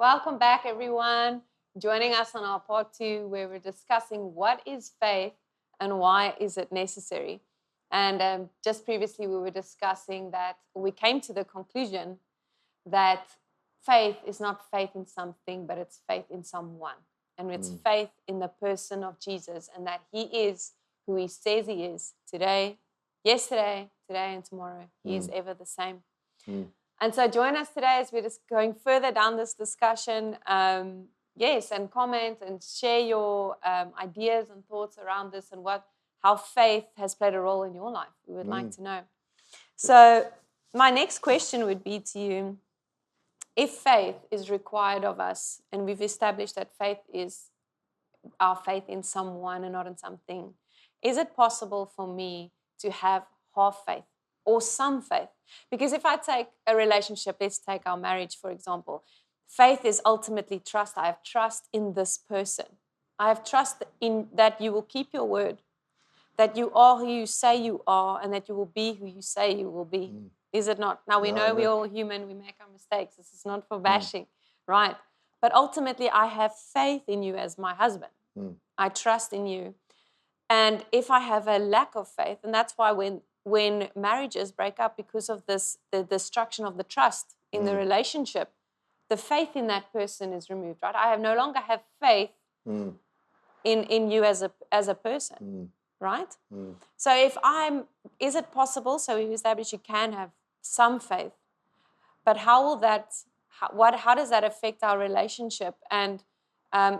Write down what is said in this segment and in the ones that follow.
Welcome back, everyone. Joining us on our part 2, where we're discussing what is faith and why is it necessary. And just previously, we were discussing that we came to the conclusion that faith is not faith in something, but it's faith in someone. And it's faith in the person of Jesus, and that he is who he says he is today, yesterday, today, and tomorrow. He is ever the same. And so join us today as we're just going further down this discussion. And comment and share your ideas and thoughts around this and how faith has played a role in your life. We would like to know. So my next question would be to you, if faith is required of us, and we've established that faith is our faith in someone and not in something, is it possible for me to have half faith or some faith? Because if I take a relationship, let's take our marriage, for example, faith is ultimately trust. I have trust in this person. I have trust in that you will keep your word, that you are who you say you are, and that you will be who you say you will be. Is it not? Now, we know we're all human. We make our mistakes. This is not for bashing, right? But ultimately, I have faith in you as my husband. I trust in you. And if I have a lack of faith, and that's why when marriages break up because of this, the destruction of the trust in the relationship, the faith in that person is removed, right? I no longer have faith in you as a person, right? So is it possible? So we've established you can have some faith, but how does that affect our relationship? And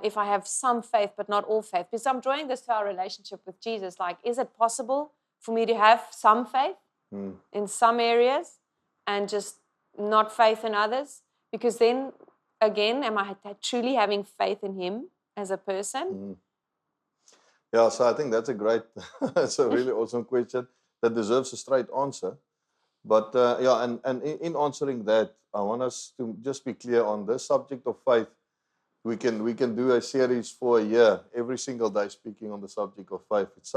if I have some faith but not all faith, because I'm drawing this to our relationship with Jesus, like, is it possible for me to have some faith in some areas and just not faith in others? Because then, again, am I truly having faith in him as a person? Yeah, so I think that's that's a really awesome question that deserves a straight answer. But and in answering that, I want us to just be clear on this subject of faith. We can do a series for a year, every single day, speaking on the subject of faith. It's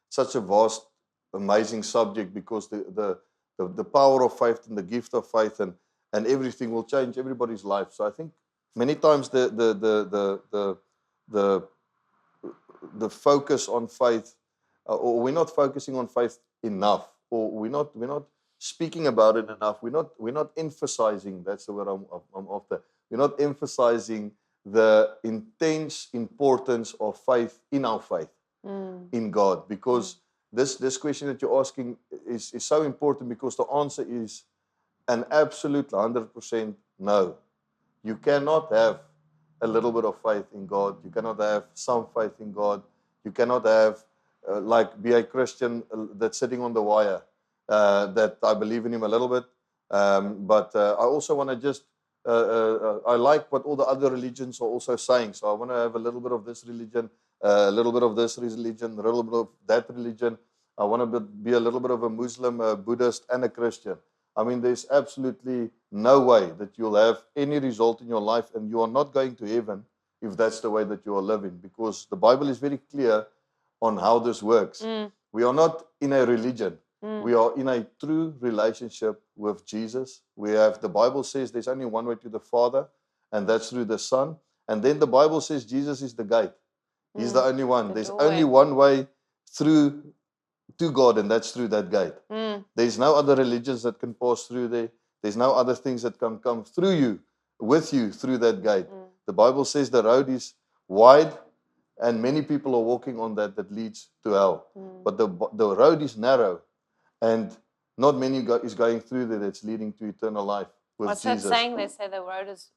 such a vast, amazing subject, because the power of faith and the gift of faith and everything will change everybody's life. So I think many times the focus on faith, or we're not focusing on faith enough, or we're not speaking about it enough. We're not emphasizing. That's the word I'm after. We're not emphasizing the intense importance of faith in our faith in God, because this question that you're asking is so important, because the answer is an absolute 100% no. You cannot have a little bit of faith in God. You cannot have some faith in God. You cannot have be a Christian that's sitting on the wire, that I believe in him a little bit, but I also want to just I like what all the other religions are also saying. So I want to have a little bit of this religion, a little bit of this religion, a little bit of that religion. I want to be a little bit of a Muslim, a Buddhist, and a Christian. I mean, there's absolutely no way that you'll have any result in your life, and you are not going to heaven if that's the way that you are living, because the Bible is very clear on how this works. We are not in a religion. We are in a true relationship with Jesus. The Bible says there's only one way to the Father, and that's through the Son. And then the Bible says Jesus is the gate. He's the only one. There's only one way through to God, and that's through that gate. There's no other religions that can pass through there. There's no other things that can come through you, with you, through that gate. The Bible says the road is wide, and many people are walking on that leads to hell. But the road is narrow, and not many is going through there that's leading to eternal life with What's Jesus. What's that saying? They say the road is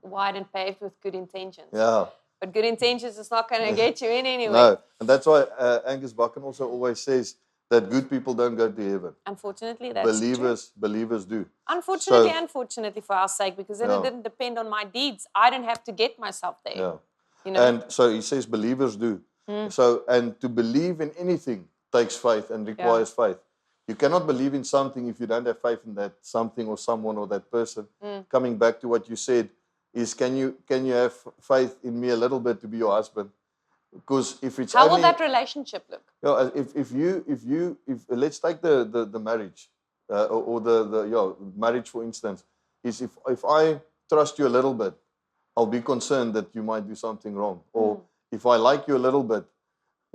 wide and paved with good intentions. Yeah. But good intentions is not going to get you in anyway. No, and that's why Angus Buchan also always says that good people don't go to heaven. Unfortunately, that's true. Believers do. Unfortunately for our sake, because then it didn't depend on my deeds. I didn't have to get myself there. Yeah. You know? And so he says believers do. So, and to believe in anything takes faith and requires faith. You cannot believe in something if you don't have faith in that something or someone or that person. Coming back to what you said, is can you have faith in me a little bit to be your husband? Because if it's how will that relationship look? If let's take the marriage or the marriage, for instance, is if I trust you a little bit, I'll be concerned that you might do something wrong. Or if I like you a little bit,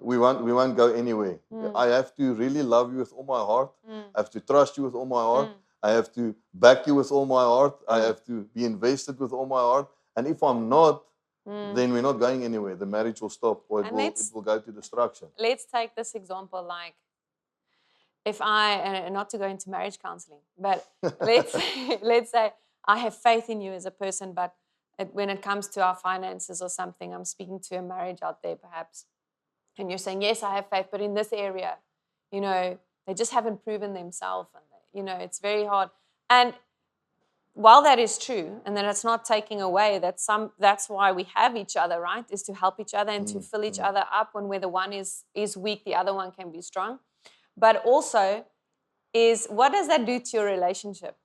we won't go anywhere. I have to really love you with all my heart. I have to trust you with all my heart. I have to back you with all my heart. I have to be invested with all my heart. And if I'm not, then we're not going anywhere. The marriage will stop, or it will go to destruction. Let's take this example, like if I, not to go into marriage counseling, but let's say I have faith in you as a person, but when it comes to our finances or something, I'm speaking to a marriage out there perhaps, and you're saying, yes, I have faith, but in this area, you know, they just haven't proven themselves, and you know, it's very hard. And while that is true, and then it's not taking away that's why we have each other, right? Is to help each other and to fill each other up when where the one is weak, the other one can be strong. But also is, what does that do to your relationship?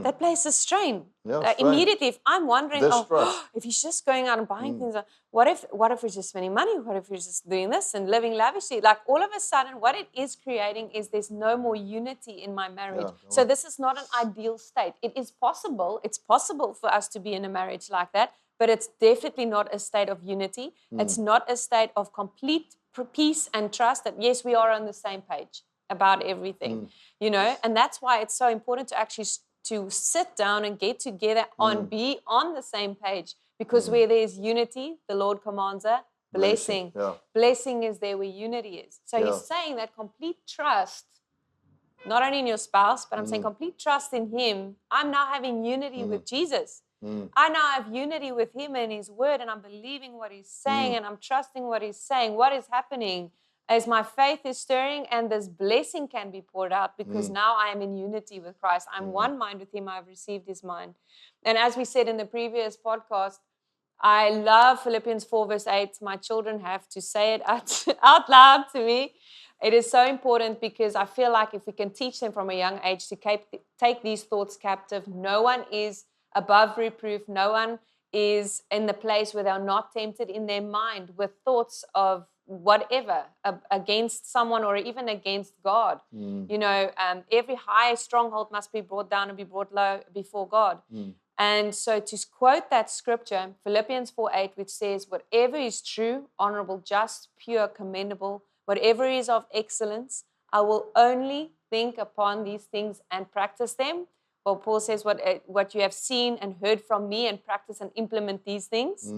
That places strain. Yeah, immediately, if I'm wondering, Distrust. if he's just going out and buying things, what if we're just spending money? What if we're just doing this and living lavishly? Like all of a sudden, what it is creating is there's no more unity in my marriage. Yeah, so this is not an ideal state. It is possible. It's possible for us to be in a marriage like that, but it's definitely not a state of unity. It's not a state of complete peace and trust that, yes, we are on the same page about everything, you know, and that's why it's so important to actually to sit down and get together and be on the same page, because where there's unity, the Lord commands a blessing. Yeah. Blessing is there where unity is. So he's saying that complete trust, not only in your spouse, but I'm saying complete trust in him. I'm now having unity with Jesus. I now have unity with him and his word, and I'm believing what he's saying, and I'm trusting what he's saying. What is happening as my faith is stirring, and this blessing can be poured out, because now I am in unity with Christ. I'm one mind with him. I've received his mind. And as we said in the previous podcast, I love Philippians 4 verse 8. My children have to say it out loud to me. It is so important, because I feel like if we can teach them from a young age to take these thoughts captive, no one is above reproof. No one is in the place where they're not tempted in their mind with thoughts of whatever against someone or even against God. You know, every high stronghold must be brought down and be brought low before God. And so to quote that scripture, Philippians 4:8, which says, whatever is true, honorable, just, pure, commendable, whatever is of excellence, I will only think upon these things and practice them. Well, Paul says, what you have seen and heard from me, and practice and implement these things.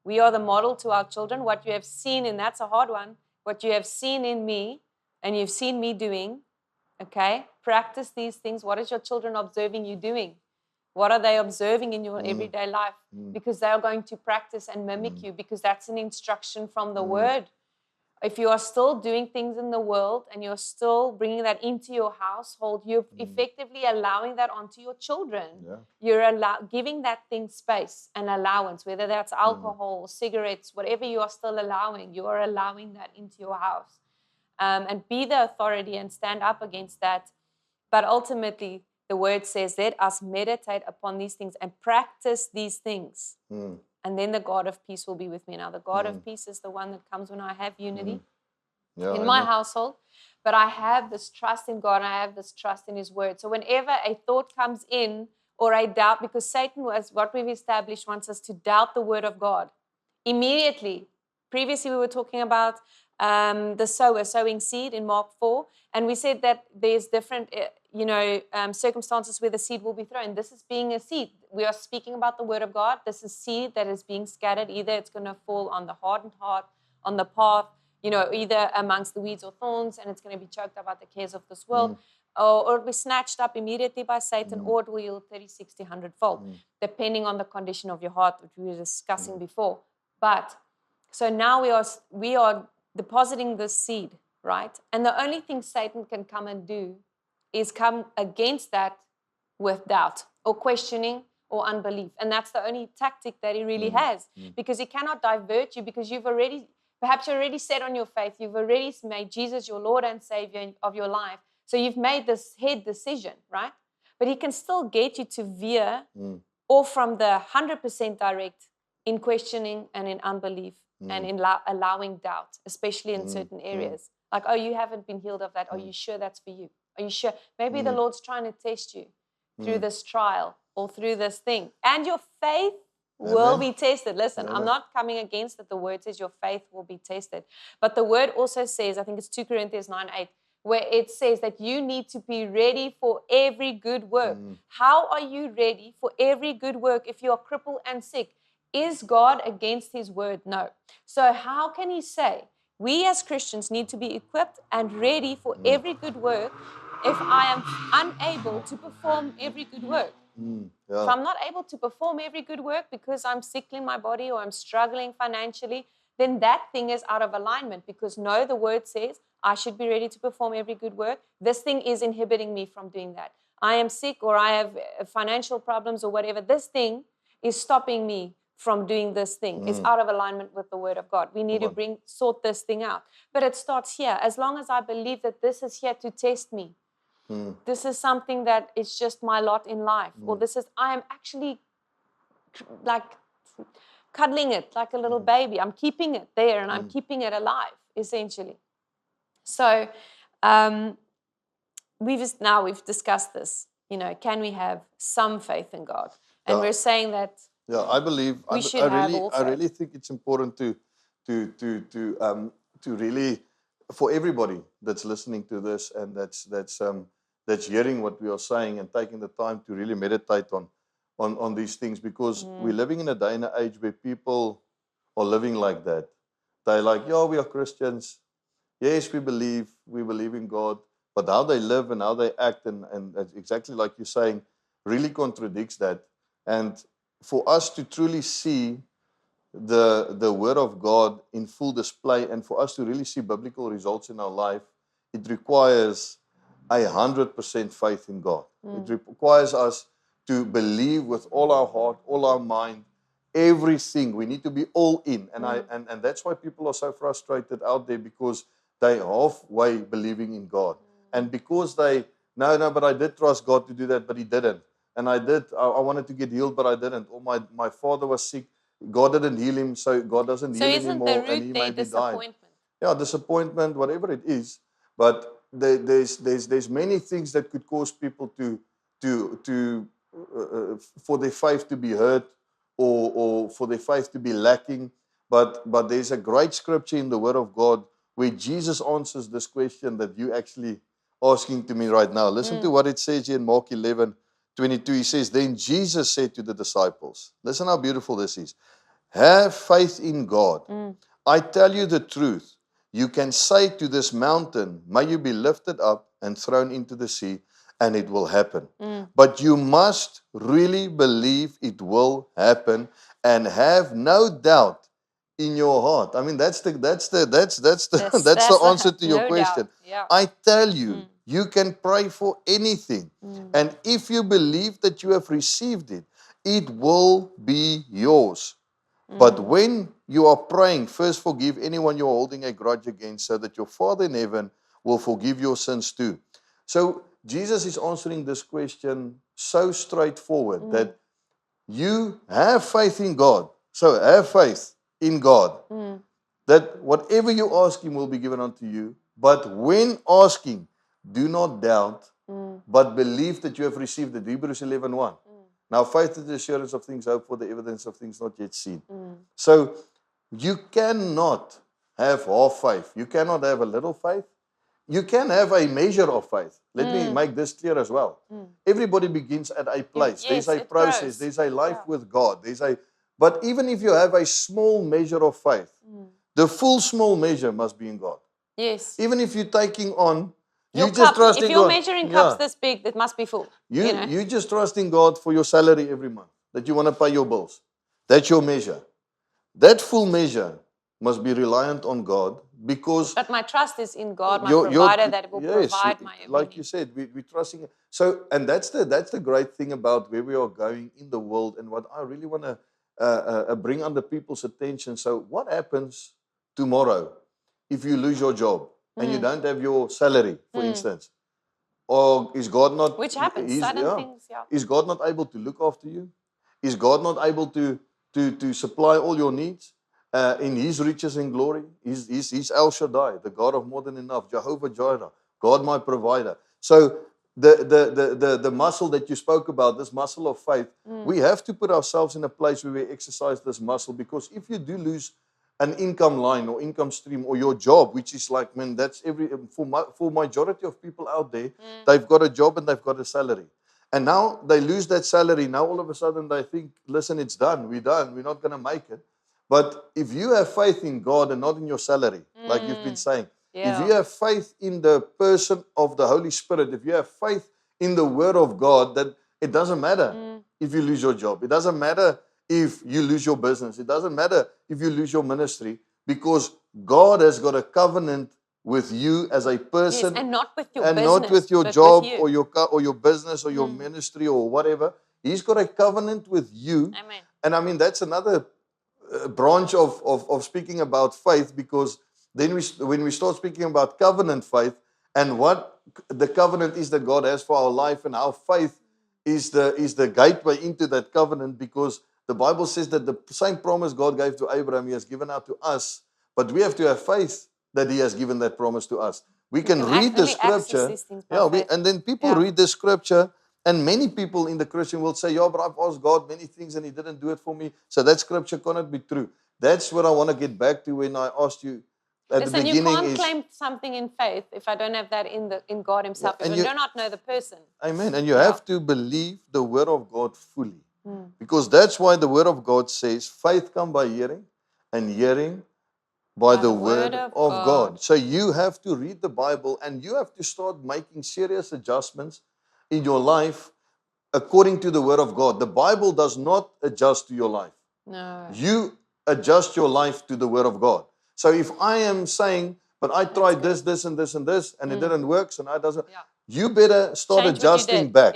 We are the model to our children. What you have seen, and that's a hard one, what you have seen in me and you've seen me doing, okay? Practice these things. What is your children observing you doing? What are they observing in your everyday life? Because they are going to practice and mimic you, because that's an instruction from the word. If you are still doing things in the world and you're still bringing that into your household, you're effectively allowing that onto your children. Yeah. You're giving that thing space and allowance, whether that's alcohol, cigarettes, whatever you are still allowing, you are allowing that into your house. And be the authority and stand up against that. But ultimately, the word says, let us meditate upon these things and practice these things. And then the God of peace will be with me. Now, the God of peace is the one that comes when I have unity in my household. But I have this trust in God, and I have this trust in his word. So whenever a thought comes in or a doubt, because Satan, was what we've established, wants us to doubt the word of God. Immediately, previously we were talking about the sower sowing seed in Mark 4. And we said that there's different, circumstances where the seed will be thrown. This is being a seed. We are speaking about the word of God. This is seed that is being scattered. Either it's going to fall on the hardened heart, on the path, either amongst the weeds or thorns, and it's going to be choked up by the cares of this world, or it'll be snatched up immediately by Satan, or it will yield 30, 60, 100-fold, depending on the condition of your heart, which we were discussing before. But so now we are depositing this seed, right? And the only thing Satan can come and do is come against that with doubt or questioning or unbelief. And that's the only tactic that he really has, because he cannot divert you, because perhaps you're already set on your faith. You've already made Jesus your Lord and Savior of your life. So you've made this head decision, right? But he can still get you to veer off from the 100% direct in questioning and in unbelief and in allowing doubt, especially in certain areas. Like, oh, you haven't been healed of that. Are you sure that's for you? Are you sure? Maybe the Lord's trying to test you through this trial or through this thing. And your faith will Amen. be tested. Listen, I'm Amen. not coming against that. The word says your faith will be tested. But the word also says, I think it's 2 Corinthians 9:8, where it says that you need to be ready for every good work. How are you ready for every good work if you are crippled and sick? Is God against his word? No. So how can he say we as Christians need to be equipped and ready for every good work if I am unable to perform every good work? If Yeah. I'm not able to perform every good work because I'm sick in my body or I'm struggling financially, then that thing is out of alignment, because no, the word says I should be ready to perform every good work. This thing is inhibiting me from doing that. I am sick or I have financial problems or whatever. This thing is stopping me from doing this thing. It's out of alignment with the word of God. We need to sort this thing out. But it starts here. As long as I believe that this is here to test me, this is something that is just my lot in life, or I am actually like cuddling it like a little baby. I'm keeping it there and I'm keeping it alive, essentially. So we've discussed this. Can we have some faith in God? And Yeah. we're saying that Yeah, I believe. we should have all I faith. really think it's important to really, for everybody that's listening to this and that's hearing what we are saying and taking the time to really meditate on these things, because we're living in a day and age where people are living like that. They're like, yeah, we are Christians. Yes, we believe in God, but how they live and how they act and exactly like you're saying really contradicts that. And for us to truly see the Word of God in full display and for us to really see biblical results in our life, it requires 100% faith in God. It requires us to believe with all our heart, all our mind, everything. We need to be all in. And that's why people are so frustrated out there, because they halfway believing in God. And because no, but I did trust God to do that, but he didn't. And I wanted to get healed, but I didn't. Or my father was sick, God didn't heal him, so God doesn't So heal isn't anymore, the and root he there maybe died. disappointment? Yeah, disappointment, whatever it is. But there's many things that could cause people to for their faith to be hurt, or for their faith to be lacking. But there's a great scripture in the Word of God where Jesus answers this question that you actually asking to me right now. Listen to what it says here in Mark 11:22. He says, then Jesus said to the disciples, listen how beautiful this is. Have faith in God. I tell you the truth. You can say to this mountain, may you be lifted up and thrown into the sea, and it will happen. But you must really believe it will happen and have no doubt in your heart. I mean, that's the answer to your no question. doubt. Yeah. I tell you, you can pray for anything. And if you believe that you have received it, it will be yours. But when you are praying, first forgive anyone you're holding a grudge against, so that your Father in heaven will forgive your sins too. So Jesus is answering this question so straightforward that you have faith in God. So have faith in God. That whatever you ask him will be given unto you. But when asking, do not doubt, but believe that you have received it. Hebrews 11:1. Now faith is the assurance of things hoped for, the evidence of things not yet seen. So you cannot have half faith. You cannot have a little faith. You can have a measure of faith. Let me make this clear as well. Everybody begins at a place. Yes, There's a it process. grows. There's a life with God. But even if you have a small measure of faith, the full small measure must be in God. Yes. Even if you're taking on, Your you just cup, trust if in you're God. measuring cups this big, it must be full. You just trust in God for your salary every month, that you want to pay your bills. That's your measure. That full measure must be reliant on God, because But my trust is in God, my provider, that will provide my every like need. you said, we're trusting. So, and that's the great thing about where we are going in the world, and what I really want to bring under people's attention. So, what happens tomorrow if you lose your job and you don't have your salary, for instance? Or is God not? Which happens, sudden things, yeah. Is God not able to look after you? Is God not able to supply all your needs in His riches and glory? He's El Shaddai, the God of more than enough, Jehovah Jireh, God my provider. So the muscle that you spoke about, this muscle of faith, we have to put ourselves in a place where we exercise this muscle, because if you do lose an income line or income stream or your job, which is like, man, that's for majority of people out there, they've got a job and they've got a salary. And now they lose that salary. Now all of a sudden they think, listen, it's done. We're not going to make it. But if you have faith in God and not in your salary, like you've been saying, if you have faith in the person of the Holy Spirit, if you have faith in the Word of God, that it doesn't matter if you lose your job. It doesn't matter if you lose your business. It doesn't matter if you lose your ministry, because God has got a covenant with you as a person, and not with your and business, not with your but job with you. or your business or your ministry or whatever. He's got a covenant with you. Amen. And I mean, that's another branch of speaking about faith, because then when we start speaking about covenant faith and what the covenant is that God has for our life, and how faith is the gateway into that covenant, because the Bible says that the same promise God gave to Abraham, He has given out to us, but we have to have faith that He has given that promise to us. We can read the only access scripture, these things by faith. and then people read the scripture, and many people in the Christian will say, but I've asked God many things and He didn't do it for me, so that scripture cannot be true. That's what I want to get back to when I asked you at the beginning. You can't claim something in faith if I don't have that in God Himself. If I do not know the person. Amen. And you have to believe the Word of God fully. Because that's why the Word of God says, faith comes by hearing, and hearing by the Word of God. So you have to read the Bible, and you have to start making serious adjustments in your life according to the Word of God. The Bible does not adjust to your life. No. You adjust your life to the Word of God. So if I am saying, but I tried this, and this, and this, and it didn't work, so now it doesn't, you better start adjusting back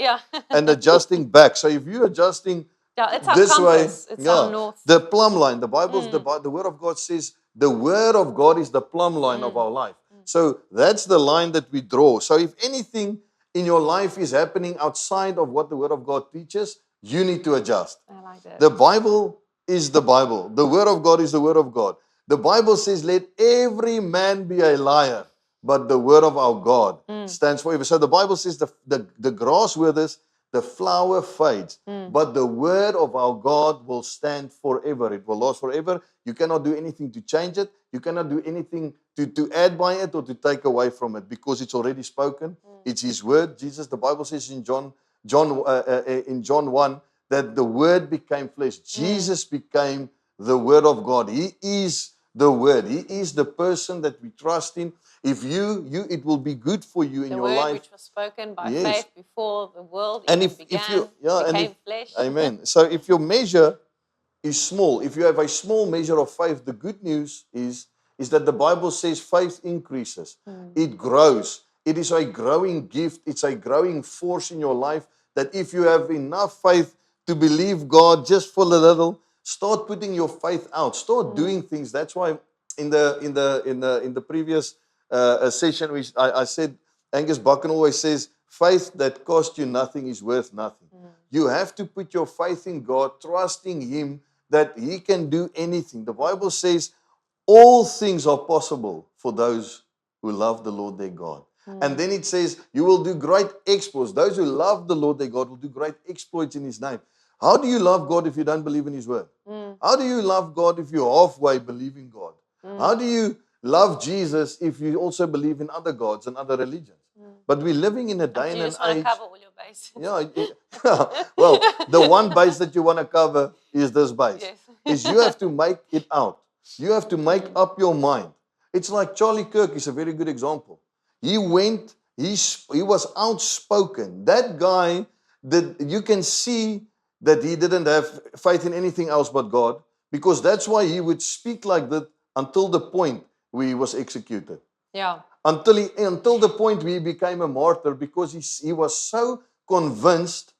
and adjusting back. So if you're adjusting it's our this compass. way, It's our north. the plumb line, the Bible's the Word of God says the Word of God is the plumb line of our life. So that's the line that we draw. So if anything in your life is happening outside of what the Word of God teaches, you need to adjust. I like that. The Bible is the Bible. The Word of God is the Word of God. The Bible says, let every man be a liar, but the Word of our God stands forever. So the Bible says the grass withers, the flower fades, but the Word of our God will stand forever. It will last forever. You cannot do anything to change it. You cannot do anything to add by it or to take away from it, because it's already spoken. It's His Word. Jesus, the Bible says in John 1 that the Word became flesh. Jesus became the Word of God. He is the Word. He is the person that we trust in. If it will be good for you in your life. The word which was spoken by faith before the world and even began, became flesh. Amen. So if your measure is small, if you have a small measure of faith, the good news is that the Bible says faith increases. It grows. It is a growing gift. It's a growing force in your life, that if you have enough faith to believe God just for a little, start putting your faith out. Start doing things. That's why in the previous session, I said, Angus Buchan always says, faith that costs you nothing is worth nothing. You have to put your faith in God, trusting Him that He can do anything. The Bible says all things are possible for those who love the Lord their God. And then it says, you will do great exploits. Those who love the Lord their God will do great exploits in His name. How do you love God if you don't believe in His Word? How do you love God if you're halfway believing God? How do you love Jesus if you also believe in other gods and other religions? But we're living in a day and You an just want to age. cover all your bases. Well, the one base that you want to cover is this base. Yes. Is you have to make it out. You have to make up your mind. It's like Charlie Kirk is a very good example. He was outspoken. That guy, you can see that he didn't have faith in anything else but God, because that's why he would speak like that until the point where he was executed. Yeah. Until the point where he became a martyr, because he was so convinced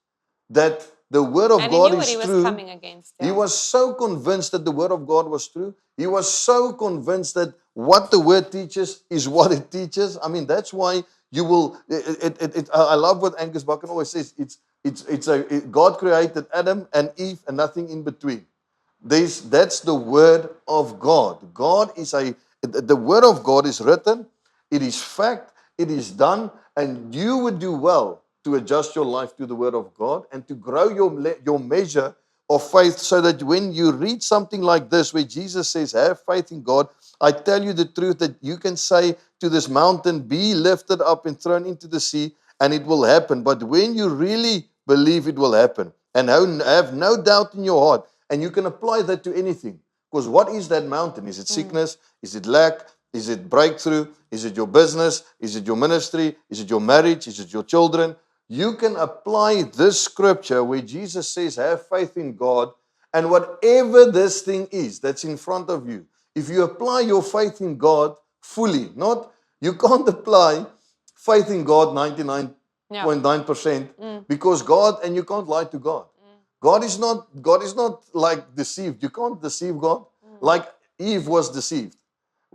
that the Word of God is he true. Was coming against, He was so convinced that the Word of God was true. He was so convinced that what the Word teaches is what it teaches. I mean, that's why you will. I love what Angus Buchan always says. God created Adam and Eve and nothing in between. That's the Word of God. The Word of God is written. It is fact. It is done, and you would do well to adjust your life to the Word of God and to grow your measure of faith, so that when you read something like this, where Jesus says, have faith in God, I tell you the truth that you can say to this mountain, be lifted up and thrown into the sea, and it will happen. But when you really believe, it will happen. And have no doubt in your heart. And you can apply that to anything. Because what is that mountain? Is it sickness? Is it lack? Is it breakthrough? Is it your business? Is it your ministry? Is it your marriage? Is it your children? You can apply this scripture where Jesus says, have faith in God, and whatever this thing is that's in front of you, if you apply your faith in God fully, you can't apply faith in God 99.9% because God, and you can't lie to God. God is not like deceived. You can't deceive God. Like Eve was deceived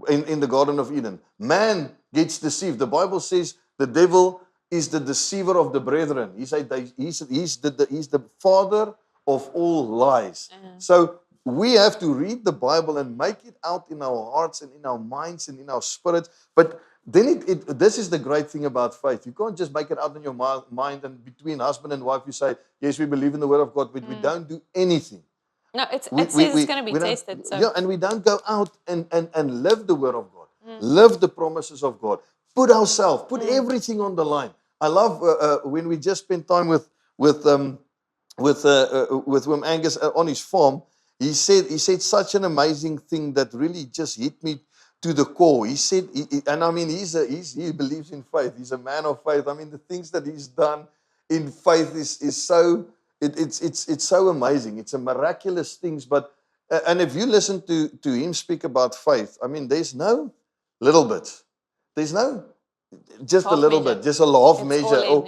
in the Garden of Eden. Man gets deceived. The Bible says the devil is the deceiver of the brethren. He's the father of all lies. So we have to read the Bible and make it out in our hearts and in our minds and in our spirits. But then this is the great thing about faith. You can't just make it out in your mind, and between husband and wife you say, yes, we believe in the Word of God, but we don't do anything. No, it says it's going to be tasted. So. Yeah, and we don't go out and live the Word of God, live the promises of God, put everything on the line. I love when we just spent time with Wim Angus on his farm. He said such an amazing thing that really just hit me to the core. He said, and I mean, he believes in faith. He's a man of faith. I mean, the things that he's done in faith is so it's so amazing. It's a miraculous things. But and if you listen to him speak about faith, I mean, there's no little bits. There's no just half a little bit, just a half measure.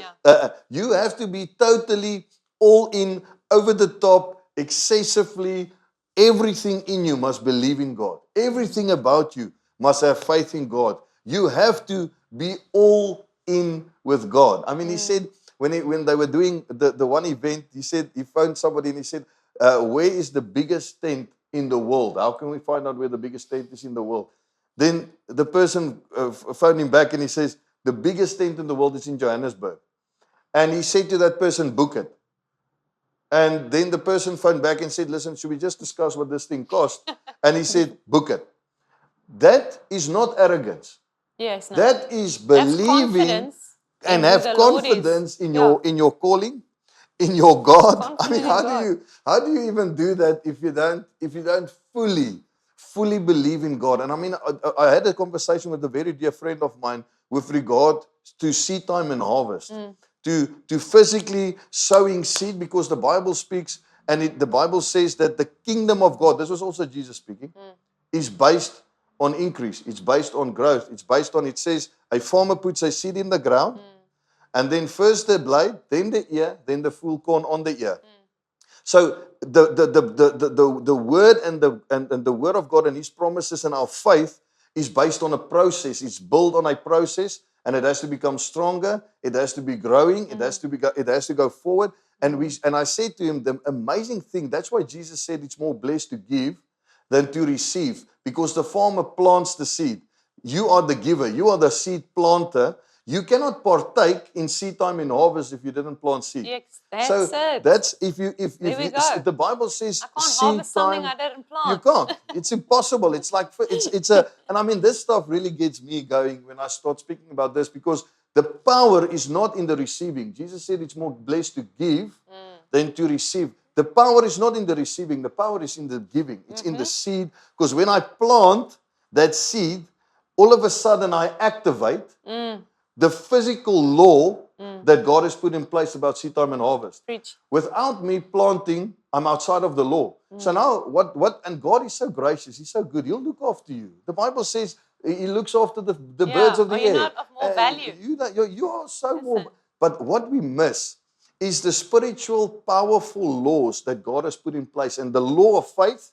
You have to be totally all in, over the top, excessively. Everything in you must believe in God. Everything about you must have faith in God. You have to be all in with God. I mean, he said, when they were doing the one event, he said, he phoned somebody and he said, where is the biggest tent in the world? How can we find out where the biggest tent is in the world? Then the person phoned him back and he says, the biggest tent in the world is in Johannesburg. And he said to that person, book it. And then the person phoned back and said, listen, should we just discuss what this thing costs? And he said, book it. That is not arrogance. Yes, no. That is believing and have confidence in your calling, in your God. I mean, how do you even do that if you don't fully believe in God? And I mean, I had a conversation with a very dear friend of mine with regard to seed time and harvest, to physically sowing seed, because the Bible speaks, and the Bible says that the kingdom of God, this was also Jesus speaking, is based on increase. It's based on growth. It's based on, it says, a farmer puts a seed in the ground, and then first the blade, then the ear, then the full corn on the ear. So the word and the word of God and His promises and our faith is based on a process. It's built on a process, and it has to become stronger. It has to be growing. It has to go forward. And I said to him, the amazing thing. That's why Jesus said it's more blessed to give than to receive, because the farmer plants the seed. You are the giver. You are the seed planter. You cannot partake in seed time and harvest if you didn't plant seed. Yes, that's it. That's if the Bible says I can't seed harvest something time, I didn't plant. you can't. It's impossible. It's like and I mean, this stuff really gets me going when I start speaking about this, because the power is not in the receiving. Jesus said it's more blessed to give than to receive. The power is not in the receiving. The power is in the giving. It's in the seed. Because when I plant that seed, all of a sudden I activate the physical law that God has put in place about seed time and harvest. Preach. Without me planting, I'm outside of the law. So now, and God is so gracious. He's so good. He'll look after you. The Bible says He looks after the birds of the air. Are you not of more value? You are so more. But what we miss is the spiritual, powerful laws that God has put in place. And the law of faith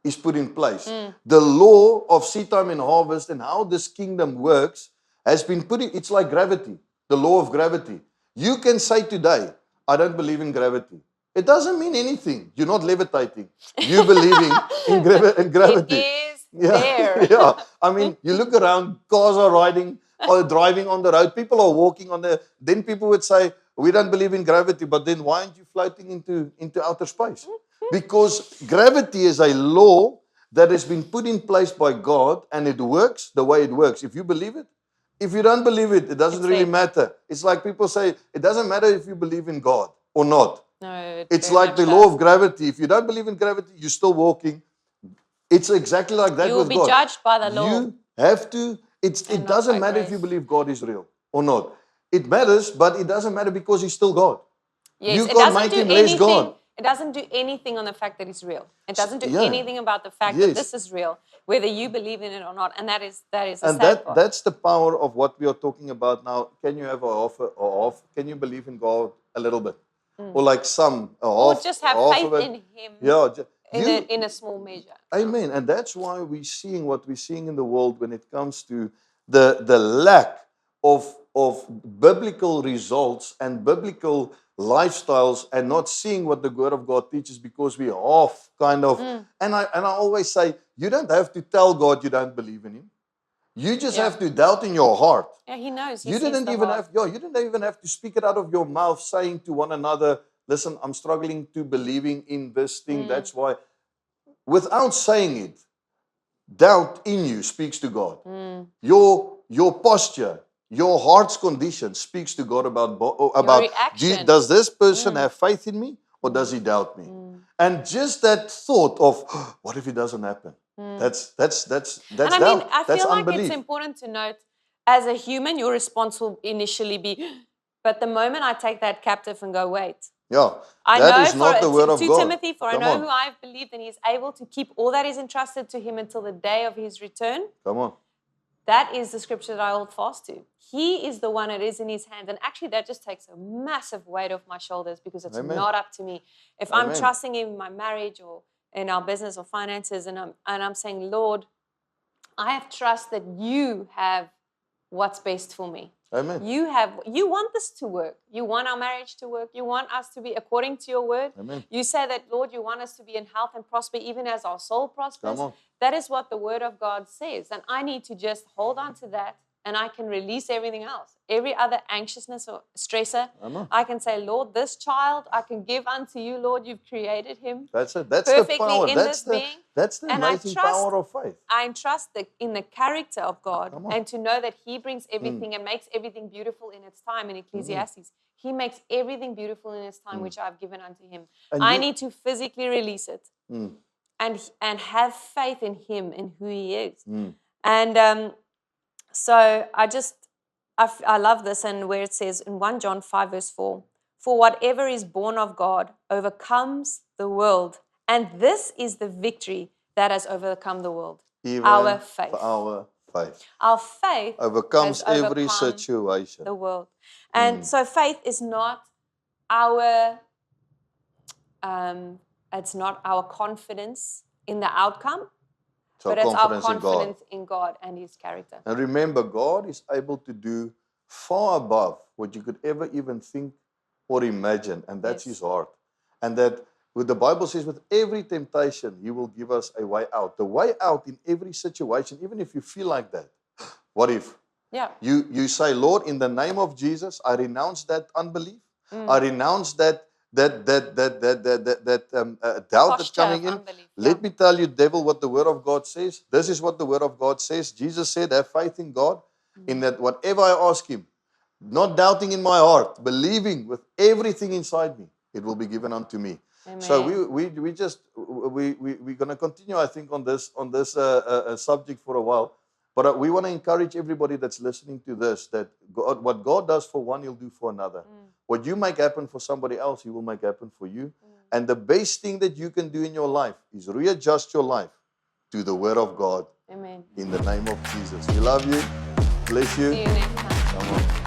is put in place. The law of seed time and harvest and how this kingdom works has been put in. It's like gravity, the law of gravity. You can say today, I don't believe in gravity. It doesn't mean anything. You're not levitating. You're believing in gravity. It is there. Yeah. I mean, you look around, cars are riding or driving on the road. People are walking on the. Then people would say, we don't believe in gravity, but then why aren't you floating into outer space? Because gravity is a law that has been put in place by God, and it works the way it works. If you believe it, if you don't believe it, it doesn't It's really fake. matter. It's like people say, it doesn't matter if you believe in God or not. No, it It's very like much the does. law of gravity. If you don't believe in gravity, you're still walking. It's exactly like that You will with be God. judged by the law. You have to, And it not doesn't by matter if you grace. believe God is real or not. It matters, but it doesn't matter because he's still God. Yes, You it can't doesn't make do him less anything. God. It doesn't do anything on the fact that it's real. It doesn't do Yeah. anything about the fact Yes. that this is real, whether you believe in it or not. And that is a And sad part. that's the power of what we are talking about now. Can you have a half or half? Can you believe in God a little bit? Or like some, a Or half, just have half faith of it. in Him Yeah. in a small measure. Amen. And that's why we're seeing what we're seeing in the world when it comes to the lack of biblical results and biblical lifestyles, and not seeing what the Word of God teaches, because we half kind of. And I always say, you don't have to tell God you don't believe in Him. You just have to doubt in your heart. Yeah, He knows. He You sees didn't the even heart. have, you didn't even have to speak it out of your mouth, saying to one another, listen, I'm struggling to believing in this thing. That's why. Without saying it, doubt in you speaks to God. Your posture, your heart's condition speaks to God about reaction. does this person have faith in me, or does he doubt me? And just that thought of, what if it doesn't happen? That's And I mean, doubt. I That's feel like unbelief. it's important to note, as a human, your response will initially be, but the moment I take that captive and go, wait, Yeah, I that know is not the word of to God. Timothy, for I Come know on. who I've believed, and He's able to keep all that is entrusted to Him until the day of His return. Come on. That is the scripture that I hold fast to. He is the one, it is in His hands. And actually, that just takes a massive weight off my shoulders, because it's Amen. not up to me. If I'm Amen. trusting Him in my marriage or in our business or finances, and I'm saying, Lord, I have trust that You have what's best for me. Amen. You want this to work. You want our marriage to work. You want us to be according to Your word. Amen. You say that, Lord, You want us to be in health and prosper, even as our soul prospers. Come on. That is what the word of God says. And I need to just hold on to that, and I can release everything else. Every other anxiousness or stressor, I can say, Lord, this child I can give unto You, Lord. You've created him. That's it. That's perfectly the power. in That's this being. that's the And I amazing trust- power of faith. I entrust in the character of God, Come on. and to know that He brings everything and makes everything beautiful in its time. In Ecclesiastes, He makes everything beautiful in its time, which I've given unto Him. And I you- need to physically release it and have faith in Him and who He is. And so I love this, and where it says in 1 John 5 verse 4, for whatever is born of God overcomes the world, and this is the victory that has overcome the world. Even Our faith. for our faith Our faith overcomes has every overcome situation. the world. And so faith is not our it's not our confidence in the outcome, So but it's our confidence in God. confidence in God and His character. And remember, God is able to do far above what you could ever even think or imagine, and that's Yes. His heart. And that, what the Bible says, with every temptation, He will give us a way out. The way out in every situation, even if you feel like that. What if? Yeah. You say, Lord, in the name of Jesus, I renounce that unbelief. I renounce that doubt that's Posture coming of in. unbelief, Let yeah. me tell you, devil, what the Word of God says. This is what the Word of God says. Jesus said, have faith in God, in that whatever I ask Him, not doubting in my heart, believing with everything inside me, it will be given unto me. Amen. So we're going to continue, I think, on this subject for a while. But we want to encourage everybody that's listening to this, that God, what God does for one, He'll do for another. What you make happen for somebody else, He will make happen for you. And the best thing that you can do in your life is readjust your life to the Word of God. Amen. In the name of Jesus. We love you. Bless you. See you next time. Come on.